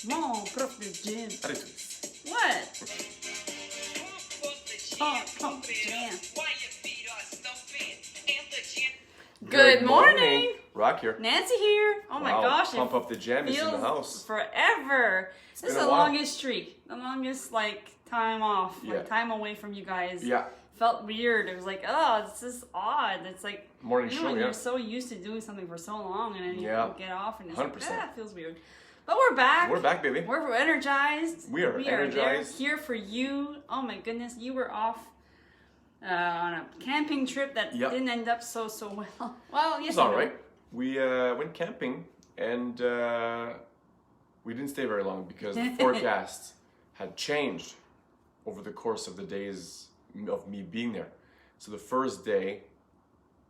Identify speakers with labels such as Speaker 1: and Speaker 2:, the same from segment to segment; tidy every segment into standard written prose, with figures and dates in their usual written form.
Speaker 1: Mon prof de gym.
Speaker 2: Allez tous.
Speaker 1: What? Pump the jam. Good morning.
Speaker 2: Rock here.
Speaker 1: Nancy here. Oh my
Speaker 2: Wow,
Speaker 1: gosh.
Speaker 2: Pump Up the Jam is in the
Speaker 1: feels
Speaker 2: house.
Speaker 1: Forever. This is
Speaker 2: been a
Speaker 1: the
Speaker 2: while.
Speaker 1: longest streak. The longest time off.
Speaker 2: Yeah.
Speaker 1: Time away from you guys.
Speaker 2: Yeah.
Speaker 1: Felt weird. It was like, oh, this is odd. It's like
Speaker 2: Morning
Speaker 1: you know,
Speaker 2: show,
Speaker 1: when
Speaker 2: yeah.
Speaker 1: you're so used to doing something for so long and then
Speaker 2: Yeah.
Speaker 1: you get off and it's
Speaker 2: 100%.
Speaker 1: like, it feels weird. But we're back.
Speaker 2: We're back, baby.
Speaker 1: We're energized.
Speaker 2: We are energized.
Speaker 1: There, here for you. Oh my goodness, you were off on a camping trip that
Speaker 2: Yep.
Speaker 1: didn't end up so well. Well, yes,
Speaker 2: It's all right. We went camping and we didn't stay very long because the forecast had changed over the course of the days of me being there. So the first day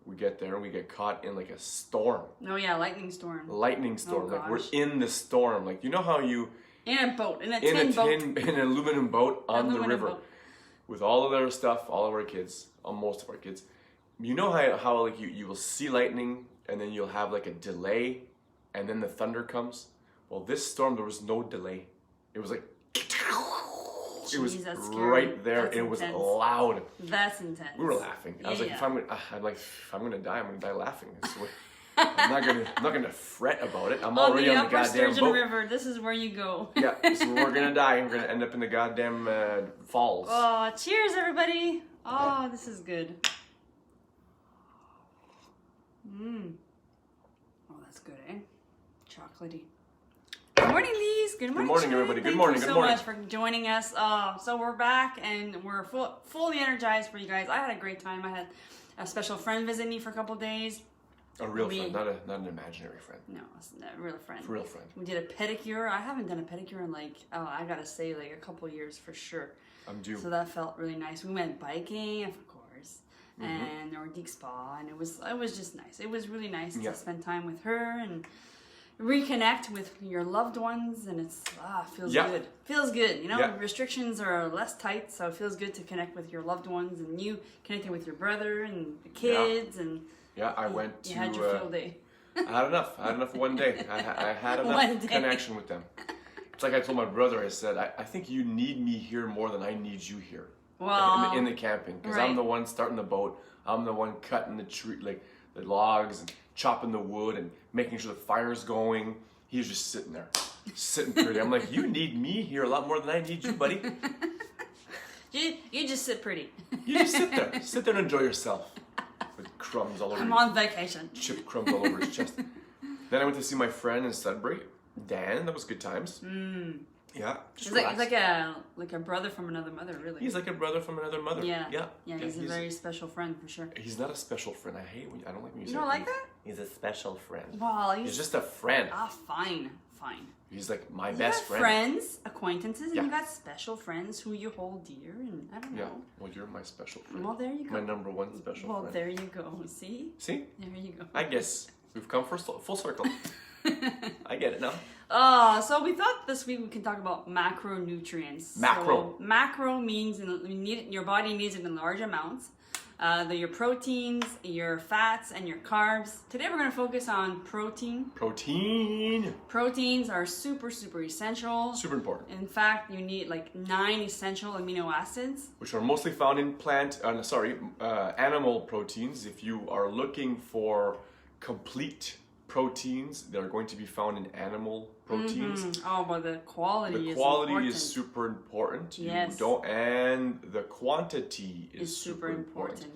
Speaker 2: we get there and we get caught in like a storm,
Speaker 1: Oh yeah, lightning storm.
Speaker 2: lightning storm. Like we're
Speaker 1: gosh.
Speaker 2: in the storm. Like you know how you
Speaker 1: In a boat, in a
Speaker 2: in
Speaker 1: tin
Speaker 2: a
Speaker 1: boat.
Speaker 2: in an aluminum boat on the
Speaker 1: Aluminum
Speaker 2: river
Speaker 1: boat.
Speaker 2: with all of their stuff, all of our kids, most of our kids. You know how like you will see lightning and then you'll have like a delay and then the thunder comes? Well, this storm there was no delay. It was like it was
Speaker 1: Jeez, that's scary.
Speaker 2: right there.
Speaker 1: That's
Speaker 2: It was
Speaker 1: intense.
Speaker 2: loud.
Speaker 1: That's intense.
Speaker 2: We were laughing. I was like,
Speaker 1: Yeah.
Speaker 2: if I'm gonna die, I'm gonna die laughing. It's the way- I'm not gonna fret about it. I'm
Speaker 1: On
Speaker 2: already
Speaker 1: the
Speaker 2: on the
Speaker 1: upper
Speaker 2: goddamn
Speaker 1: Sturgeon
Speaker 2: boat.
Speaker 1: River, this is where you go.
Speaker 2: Yeah, so we're gonna die. We're gonna end up in the goddamn falls.
Speaker 1: Oh, cheers, everybody. Oh, this is good. Oh, that's good, eh? Chocolatey. Good morning, Lise. Good morning,
Speaker 2: morning,
Speaker 1: Shay.
Speaker 2: everybody. Good
Speaker 1: Thank
Speaker 2: morning,
Speaker 1: you
Speaker 2: good
Speaker 1: so
Speaker 2: morning.
Speaker 1: much for joining us. So we're back and we're fully energized for you guys. I had a great time. I had a special friend visit me for a couple days.
Speaker 2: A real
Speaker 1: We-
Speaker 2: friend, not an imaginary friend.
Speaker 1: No, it's not a real friend.
Speaker 2: A real friend.
Speaker 1: We did a pedicure. I haven't done a pedicure in I gotta say, like a couple years for sure.
Speaker 2: I'm due.
Speaker 1: So that felt really nice. We went biking, of course, and Nordic spa, and it was just nice. It was really nice
Speaker 2: Yeah.
Speaker 1: to spend time with her and reconnect with your loved ones, and it's feels
Speaker 2: Yeah.
Speaker 1: good. Feels good, you know.
Speaker 2: Yeah.
Speaker 1: Restrictions are less tight, so it feels good to connect with your loved ones, and you connecting with your brother and the kids, and
Speaker 2: Yeah, I went to.
Speaker 1: you had your field day.
Speaker 2: I had enough. I had enough one day. I had
Speaker 1: One
Speaker 2: enough
Speaker 1: day.
Speaker 2: connection with them. It's like I told my brother. I said, I think you need me here more than I need you here.
Speaker 1: Wow.
Speaker 2: In the camping, because
Speaker 1: Right.
Speaker 2: I'm the one starting the boat. I'm the one cutting the tree, like the logs, and chopping the wood, and making sure the fire's going. He's just sitting there, sitting pretty. I'm like, you need me here a lot more than I need you, buddy.
Speaker 1: You just sit pretty.
Speaker 2: You just sit there and enjoy yourself. With crumbs all over
Speaker 1: I'm
Speaker 2: you.
Speaker 1: on vacation.
Speaker 2: Chip crumbs all over his chest. Then I went to see my friend in Sudbury, Dan. That was good times. Yeah, just
Speaker 1: He's like
Speaker 2: relax.
Speaker 1: like a brother from another mother, really.
Speaker 2: He's like a brother from another mother.
Speaker 1: Yeah.
Speaker 2: Yeah.
Speaker 1: He's a very special friend for sure.
Speaker 2: He's not a special friend. I don't like when you
Speaker 1: You
Speaker 2: say
Speaker 1: don't like
Speaker 2: he's-
Speaker 1: that?
Speaker 2: He's a special friend.
Speaker 1: Well,
Speaker 2: He's just a friend.
Speaker 1: fine.
Speaker 2: He's like my
Speaker 1: You
Speaker 2: best
Speaker 1: got
Speaker 2: friend.
Speaker 1: friends, acquaintances, and
Speaker 2: Yeah.
Speaker 1: you got special friends who you hold dear, and I don't
Speaker 2: Yeah.
Speaker 1: know.
Speaker 2: Well, you're my special friend.
Speaker 1: Well, there you go.
Speaker 2: My number one special
Speaker 1: Well,
Speaker 2: friend.
Speaker 1: there you go. See?
Speaker 2: See?
Speaker 1: There you go.
Speaker 2: I guess we've come full circle. I get it now.
Speaker 1: So we thought this week we can talk about macronutrients.
Speaker 2: Macro.
Speaker 1: So macro means your body needs it in large amounts. Your proteins, your fats, and your carbs. Today we're going to focus on protein.
Speaker 2: Protein.
Speaker 1: Proteins are super essential.
Speaker 2: Super important.
Speaker 1: In fact, you need like 9 essential amino acids.
Speaker 2: Which are mostly found in animal proteins. If you are looking for complete proteins, they're going to be found in animal proteins.
Speaker 1: Oh, but the quality
Speaker 2: The
Speaker 1: is
Speaker 2: quality
Speaker 1: important.
Speaker 2: is super important.
Speaker 1: Yes.
Speaker 2: And the quantity is
Speaker 1: Is super important.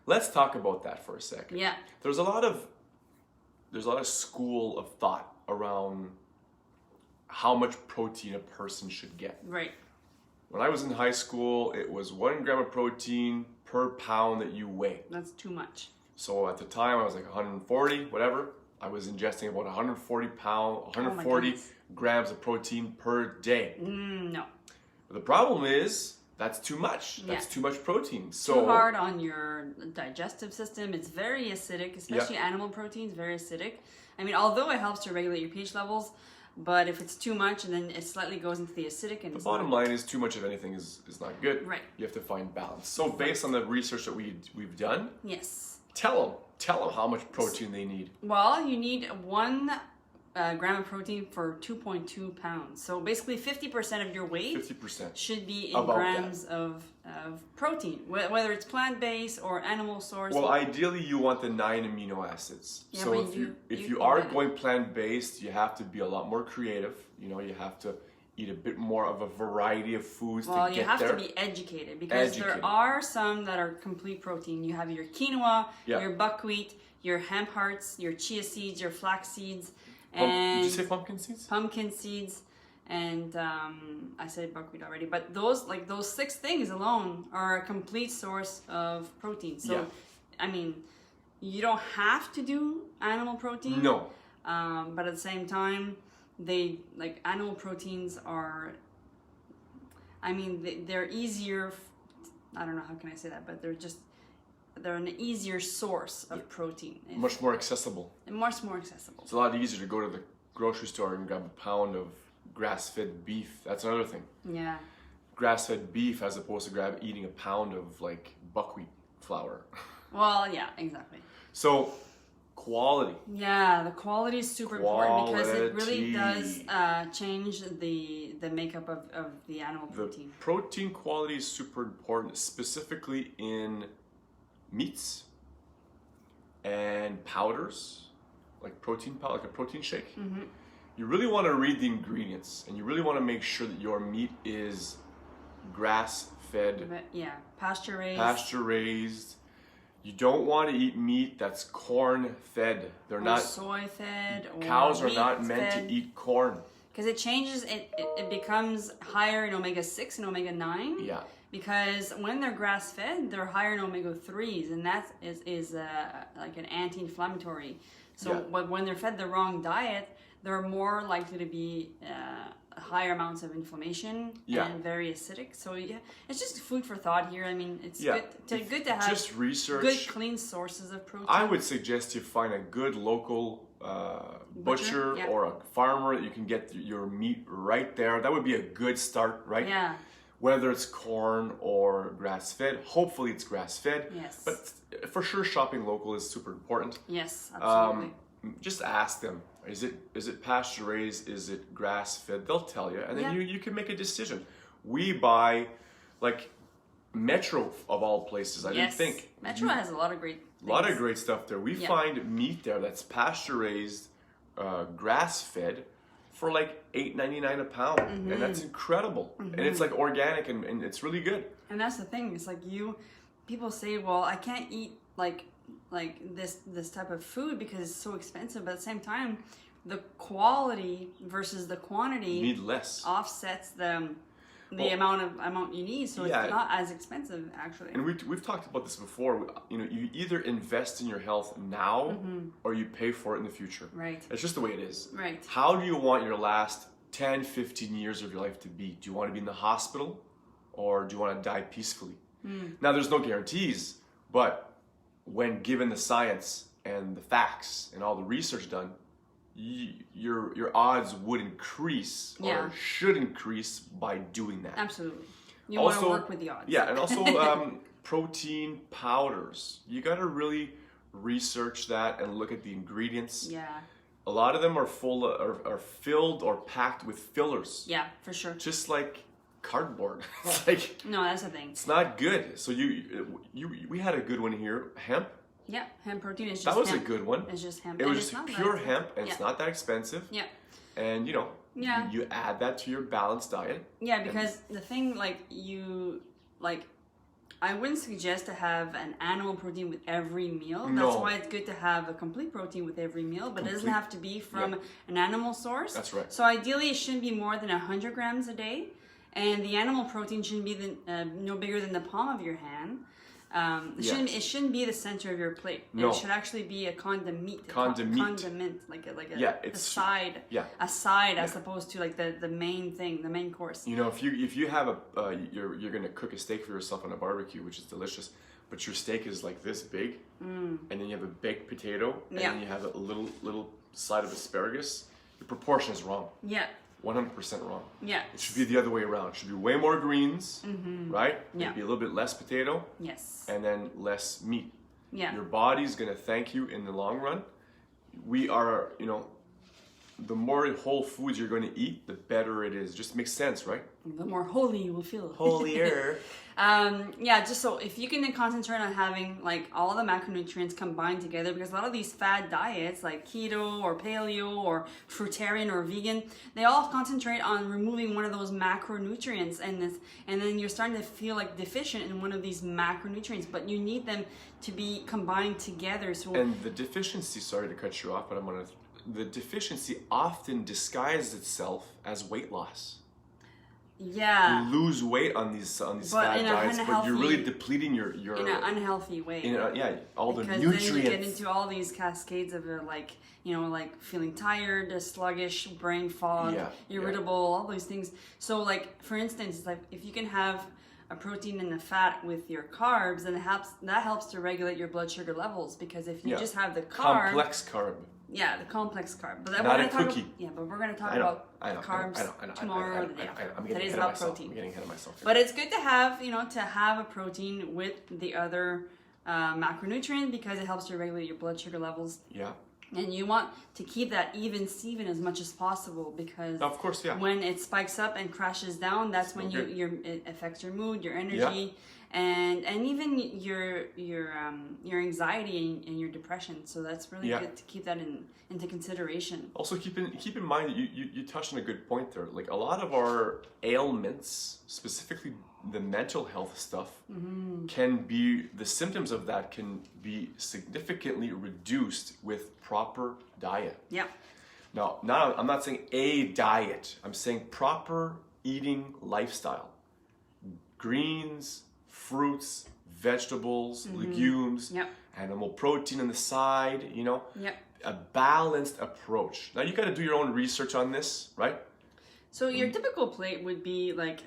Speaker 2: Let's talk about that for a second.
Speaker 1: Yeah.
Speaker 2: There's a lot of school of thought around how much protein a person should get.
Speaker 1: Right.
Speaker 2: When I was in high school, it was 1 gram of protein per pound that you weigh.
Speaker 1: That's too much.
Speaker 2: So at the time, I was like 140, whatever. I was ingesting about 140
Speaker 1: goodness.
Speaker 2: grams of protein per day.
Speaker 1: No.
Speaker 2: But the problem is that's too much. That's
Speaker 1: Yeah.
Speaker 2: too much protein. So
Speaker 1: Too hard on your digestive system. It's very acidic, especially animal proteins, very acidic. I mean, although it helps to regulate your pH levels, but if it's too much and then it slightly goes into the acidic and
Speaker 2: the bottom line is too much of anything is not good.
Speaker 1: Right.
Speaker 2: You have to find balance. So based on the research that we've done,
Speaker 1: Yes.
Speaker 2: tell them how much protein they need.
Speaker 1: Well, you need 1 gram of protein for 2.2 pounds. So basically 50% of your weight
Speaker 2: 50%.
Speaker 1: should be in
Speaker 2: About
Speaker 1: grams of protein, whether it's plant-based or animal source.
Speaker 2: Well, ideally you want the 9 amino acids.
Speaker 1: Yeah,
Speaker 2: so
Speaker 1: but
Speaker 2: if you are going plant-based, you have to be a lot more creative. You know, you have to eat a bit more of a variety of foods to get there.
Speaker 1: Well, you have to be educated because there are some that are complete protein. You have your quinoa, your buckwheat, your hemp hearts, your chia seeds, your flax seeds. And
Speaker 2: did you say pumpkin seeds?
Speaker 1: Pumpkin seeds, and I said buckwheat already. But those 6 things alone are a complete source of protein. So, I mean, you don't have to do animal protein.
Speaker 2: No.
Speaker 1: But at the same time, animal proteins are. I mean, they're easier. I don't know how can I say that, but they're an easier source of protein.
Speaker 2: Much more accessible.
Speaker 1: And much more accessible.
Speaker 2: It's a lot easier to go to the grocery store and grab a pound of grass-fed beef. That's another thing.
Speaker 1: Yeah.
Speaker 2: Grass-fed beef as opposed to eating a pound of like buckwheat flour.
Speaker 1: Well, yeah, exactly.
Speaker 2: So, quality.
Speaker 1: Yeah, the quality is super important because it really does change the makeup of the animal protein.
Speaker 2: The protein quality is super important, specifically in meats and powders, like protein powder, like a protein shake.
Speaker 1: Mm-hmm.
Speaker 2: You really want to read the ingredients, and you really want to make sure that your meat is grass-fed, pasture-raised. You don't want to eat meat that's corn-fed. They're not
Speaker 1: soy-fed.
Speaker 2: Cows are not meant to eat corn
Speaker 1: because it changes. It becomes higher in omega-6 and omega-9.
Speaker 2: Yeah.
Speaker 1: Because when they're grass-fed, they're higher in omega-3s, and that is like an anti-inflammatory. So when they're fed the wrong diet, they're more likely to be higher amounts of inflammation and very acidic. So it's just food for thought here. I mean, it's good to have
Speaker 2: just research
Speaker 1: good, clean sources of protein.
Speaker 2: I would suggest you find a good local butcher or a farmer that you can get your meat right there. That would be a good start, right?
Speaker 1: Yeah.
Speaker 2: Whether it's corn or grass-fed, hopefully it's grass-fed.
Speaker 1: Yes.
Speaker 2: But for sure, shopping local is super important.
Speaker 1: Yes, absolutely.
Speaker 2: Just ask them, is it pasture-raised, is it grass-fed? They'll tell you, and then you can make a decision. We buy, like, Metro of all places, I didn't think.
Speaker 1: Metro has a lot of great things.
Speaker 2: A lot of great stuff there. We find meat there that's pasture-raised, grass-fed, for like $8.99 a pound, and that's incredible. And it's like organic, and it's really good.
Speaker 1: And that's the thing. It's like people say, well, I can't eat like this type of food because it's so expensive. But at the same time, the quality versus the quantity
Speaker 2: You need less.
Speaker 1: offsets the amount you need, so it's not as expensive actually.
Speaker 2: And we've talked about this before. You know, you either invest in your health now or you pay for it in the future.
Speaker 1: Right.
Speaker 2: It's just the way it is.
Speaker 1: Right.
Speaker 2: How do you want your last 10, 15 years of your life to be? Do you want to be in the hospital or do you want to die peacefully? Now, there's no guarantees, but when given the science and the facts and all the research done, your odds would increase or should increase by doing that.
Speaker 1: Absolutely. You want to work with the odds.
Speaker 2: Yeah, and also protein powders. You got to really research that and look at the ingredients.
Speaker 1: Yeah.
Speaker 2: A lot of them are filled or packed with fillers.
Speaker 1: Yeah, for sure.
Speaker 2: Just like cardboard. It's like
Speaker 1: no, that's the thing.
Speaker 2: It's not good. So we had a good one here. Hemp.
Speaker 1: Yeah, hemp protein is just
Speaker 2: that was
Speaker 1: hemp.
Speaker 2: a good one.
Speaker 1: It's just hemp.
Speaker 2: It was just pure hemp, and it's not that expensive.
Speaker 1: Yeah.
Speaker 2: And you add that to your balanced diet.
Speaker 1: Yeah, because the thing, I wouldn't suggest to have an animal protein with every meal.
Speaker 2: No.
Speaker 1: That's why it's good to have a complete protein with every meal, but it doesn't have to be from an animal source.
Speaker 2: That's right.
Speaker 1: So ideally, it shouldn't be more than 100 grams a day, and the animal protein shouldn't be no bigger than the palm of your hand. It shouldn't be the center of your plate.
Speaker 2: No.
Speaker 1: It should actually be a condiment, like a side.
Speaker 2: Yeah.
Speaker 1: A side as opposed to like the main thing, the main course.
Speaker 2: You know, if you have you're gonna cook a steak for yourself on a barbecue, which is delicious, but your steak is like this big, and then you have a baked potato, and then you have a little side of asparagus. The proportion is wrong.
Speaker 1: Yeah.
Speaker 2: 100% wrong.
Speaker 1: Yeah.
Speaker 2: It should be the other way around. It should be way more greens, right?
Speaker 1: Yeah.
Speaker 2: Maybe a little bit less potato.
Speaker 1: Yes.
Speaker 2: And then less meat.
Speaker 1: Yeah.
Speaker 2: Your body's going to thank you in the long run. We are, the more whole foods you're going to eat, the better it is. Just makes sense, right?
Speaker 1: The more holy you will feel.
Speaker 2: Holier.
Speaker 1: Yeah, just so if you can then concentrate on having like all the macronutrients combined together, because a lot of these fad diets like keto or paleo or fruitarian or vegan, they all concentrate on removing one of those macronutrients, and then you're starting to feel like deficient in one of these macronutrients, but you need them to be combined together. So
Speaker 2: and the deficiency, sorry to cut you off, but the deficiency often disguises itself as weight loss.
Speaker 1: Yeah.
Speaker 2: You lose weight on these fad diets, but you're really depleting your
Speaker 1: in an unhealthy way.
Speaker 2: All the
Speaker 1: because
Speaker 2: nutrients.
Speaker 1: Then you get into all these cascades of like feeling tired, sluggish, brain fog, irritable, all these things. So like for instance, like if you can have a protein and a fat with your carbs, then that helps to regulate your blood sugar levels, because if you just have the carb,
Speaker 2: complex carb.
Speaker 1: Yeah, the complex carb. But
Speaker 2: not a cookie.
Speaker 1: But we're going to talk about carbs tomorrow or the day after. Today's about protein.
Speaker 2: I'm getting ahead of myself here.
Speaker 1: But it's good to have, a protein with the other macronutrient, because it helps to regulate your blood sugar levels.
Speaker 2: Yeah.
Speaker 1: And you want to keep that even Steven as much as possible, because
Speaker 2: of course,
Speaker 1: when it spikes up and crashes down, that's when it affects your mood, your energy, and even your anxiety and your depression. So that's really good to keep that into consideration.
Speaker 2: Also, keep in mind that you touched on a good point there. Like a lot of our ailments, specifically the mental health stuff, the symptoms of that can be significantly reduced with proper diet.
Speaker 1: Yeah.
Speaker 2: Now, I'm not saying a diet. I'm saying proper eating lifestyle. Greens, fruits, vegetables, legumes, animal protein on the side, a balanced approach. Now you got to do your own research on this, right?
Speaker 1: So your typical plate would be like,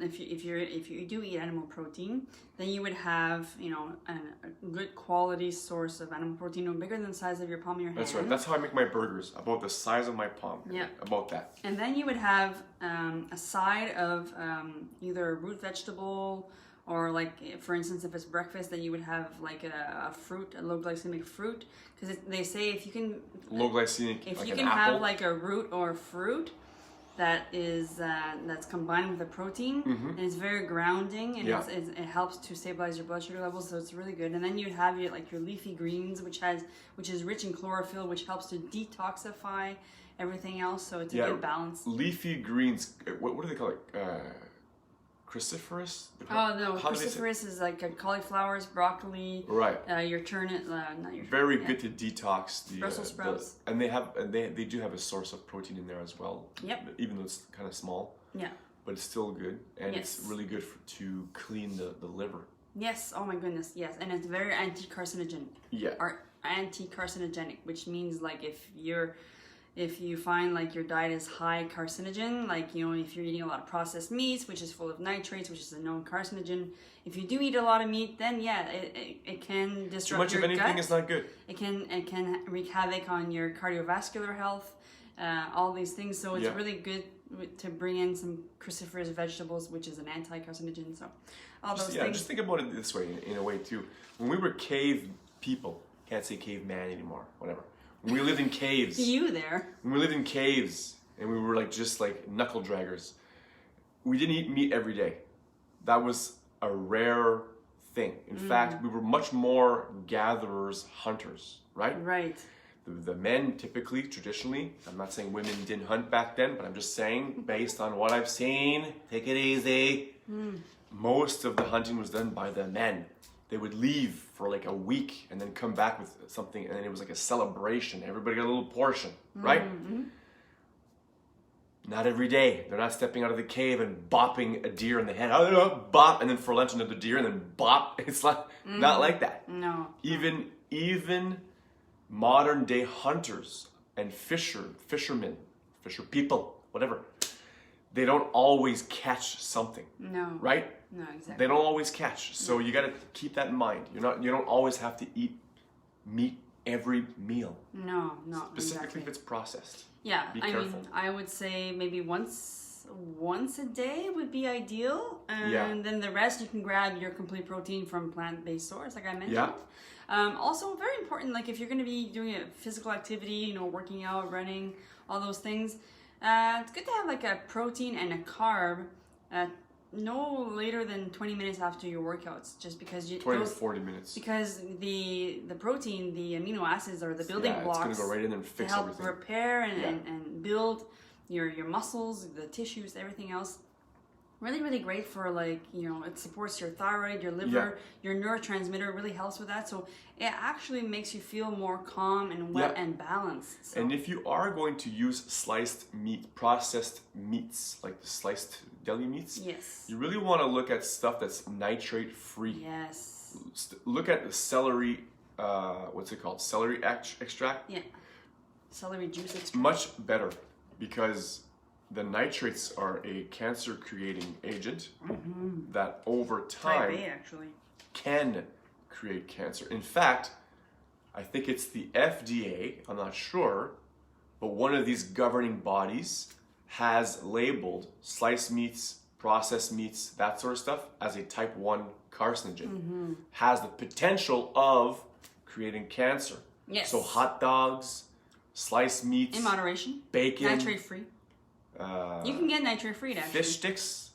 Speaker 1: if you do eat animal protein, then you would have, a good quality source of animal protein, no bigger than the size of your palm of your hand.
Speaker 2: That's right. That's how I make my burgers, about the size of my palm.
Speaker 1: Yeah.
Speaker 2: About that.
Speaker 1: And then you would have a side of either a root vegetable, or like, for instance, if it's breakfast, then you would have like a fruit, a low glycemic fruit, because they say if you can
Speaker 2: low glycemic,
Speaker 1: if
Speaker 2: like
Speaker 1: you
Speaker 2: an
Speaker 1: can
Speaker 2: apple.
Speaker 1: have like a root or fruit that is that's combined with a protein, and it's very grounding, and it helps to stabilize your blood sugar levels, so it's really good. And then you'd have your leafy greens, which is rich in chlorophyll, which helps to detoxify everything else, so it's a good balance.
Speaker 2: Leafy greens, what do they call it? Cruciferous?
Speaker 1: Oh no, cruciferous is like cauliflowers, broccoli.
Speaker 2: Right.
Speaker 1: Your turnip, not your.
Speaker 2: Very good to detox the
Speaker 1: Brussels sprouts.
Speaker 2: And they do have a source of protein in there as well.
Speaker 1: Yep.
Speaker 2: Even though it's kind of small.
Speaker 1: Yeah.
Speaker 2: But it's still good, and it's really good to clean the liver.
Speaker 1: Yes. Oh my goodness. Yes, and it's very anti-carcinogenic.
Speaker 2: Yeah.
Speaker 1: Or anti-carcinogenic, which means like if you find like your diet is high carcinogen, like if you're eating a lot of processed meats, which is full of nitrates, which is a known carcinogen, if you do eat a lot of meat, then it can disrupt
Speaker 2: too much
Speaker 1: your
Speaker 2: of anything
Speaker 1: gut.
Speaker 2: is not good.
Speaker 1: It can wreak havoc on your cardiovascular health, all these things. So it's really good to bring in some cruciferous vegetables, which is an anti-carcinogen. So all those things.
Speaker 2: Just think about it this way, in a way too. When we were cave people, can't say caveman anymore, whatever. When we lived in caves.
Speaker 1: You there.
Speaker 2: When we lived in caves and we were just like knuckle draggers, we didn't eat meat every day. That was a rare thing. In fact, we were much more gatherers, hunters, right?
Speaker 1: Right.
Speaker 2: The men typically, traditionally, I'm not saying women didn't hunt back then, but I'm just saying, based on what I've seen, take it easy, most of the hunting was done by the men. They would leave for like a week and then come back with something, and then it was like a celebration. Everybody got a little portion, right? Not every day. They're not stepping out of the cave and bopping a deer in the head. Bop, and then for lunch another deer, and then bop. It's like not like that.
Speaker 1: No.
Speaker 2: Even modern day hunters and fishermen, fisher people, whatever, they don't always catch something.
Speaker 1: No.
Speaker 2: Right?
Speaker 1: No, exactly.
Speaker 2: They don't always catch. So you got to keep that in mind. You don't always have to eat meat every meal.
Speaker 1: No,
Speaker 2: specifically
Speaker 1: exactly.
Speaker 2: if it's processed.
Speaker 1: Yeah,
Speaker 2: Be careful.
Speaker 1: I would say maybe once a day would be ideal, and then the rest you can grab your complete protein from plant-based source, like I mentioned.
Speaker 2: Yeah.
Speaker 1: Also, very important, like if you're going to be doing a physical activity, you know, working out, running, all those things, it's good to have like a protein and a carb no later than 20 minutes after your workouts, just because
Speaker 2: 20 to 40 minutes.
Speaker 1: Because the protein, the amino acids are the building blocks.
Speaker 2: It's going to go right in there and fix
Speaker 1: to help
Speaker 2: everything.
Speaker 1: repair and build your muscles, the tissues, everything else. Really, really great for, like, you know, it supports your thyroid, your liver, your neurotransmitter, really helps with that. So it actually makes you feel more calm and and balanced. So.
Speaker 2: And if you are going to use sliced meat, processed meats, like the sliced deli meats, you really want to look at stuff that's nitrate free.
Speaker 1: Yes.
Speaker 2: Look at the celery, what's it called? Celery extract?
Speaker 1: Yeah. Celery juice extract.
Speaker 2: Much better, because the nitrates are a cancer-creating agent that over time
Speaker 1: Type A, actually.
Speaker 2: can create cancer. In fact, I think it's the FDA, I'm not sure, but one of these governing bodies has labeled sliced meats, processed meats, that sort of stuff as a type 1 carcinogen. Has the potential of creating cancer.
Speaker 1: Yes.
Speaker 2: So hot dogs, sliced meats,
Speaker 1: in moderation,
Speaker 2: bacon,
Speaker 1: nitrate-free. You can get nitrate-free, actually.
Speaker 2: Fish sticks,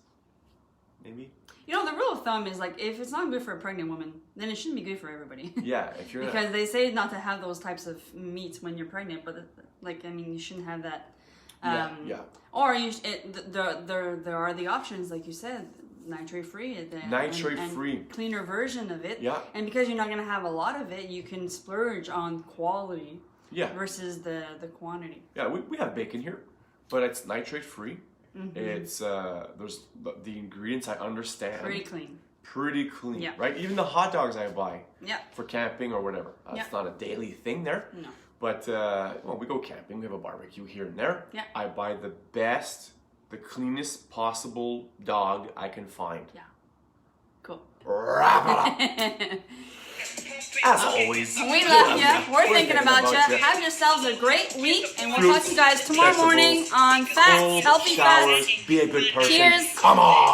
Speaker 2: maybe.
Speaker 1: You know, the rule of thumb is, like, if it's not good for a pregnant woman, then it shouldn't be good for everybody.
Speaker 2: Yeah, if you're
Speaker 1: because they say not to have those types of meats when you're pregnant, but like, I mean, you shouldn't have that. Or there are the options, like you said, nitrate-free.
Speaker 2: Nitrate-free.
Speaker 1: Cleaner version of it.
Speaker 2: Yeah.
Speaker 1: And because you're not going to have a lot of it, you can splurge on quality.
Speaker 2: Yeah.
Speaker 1: Versus the quantity.
Speaker 2: Yeah, we have bacon here, but it's nitrate-free. It's there's the ingredients I understand. Pretty clean.
Speaker 1: Yeah.
Speaker 2: Right? Even the hot dogs I buy.
Speaker 1: Yeah.
Speaker 2: For camping or whatever. It's not a daily thing there.
Speaker 1: No.
Speaker 2: But well, we go camping. We have a barbecue here and there.
Speaker 1: Yeah.
Speaker 2: I buy the best, the cleanest possible dog I can find.
Speaker 1: Yeah. Cool.
Speaker 2: Wrap it up. As always.
Speaker 1: We love you. We're thinking about you. Have yourselves a great week, and we'll talk to you guys tomorrow morning on Fats, Healthy
Speaker 2: Showers,
Speaker 1: Fats.
Speaker 2: be a good person.
Speaker 1: Cheers.
Speaker 2: Come on.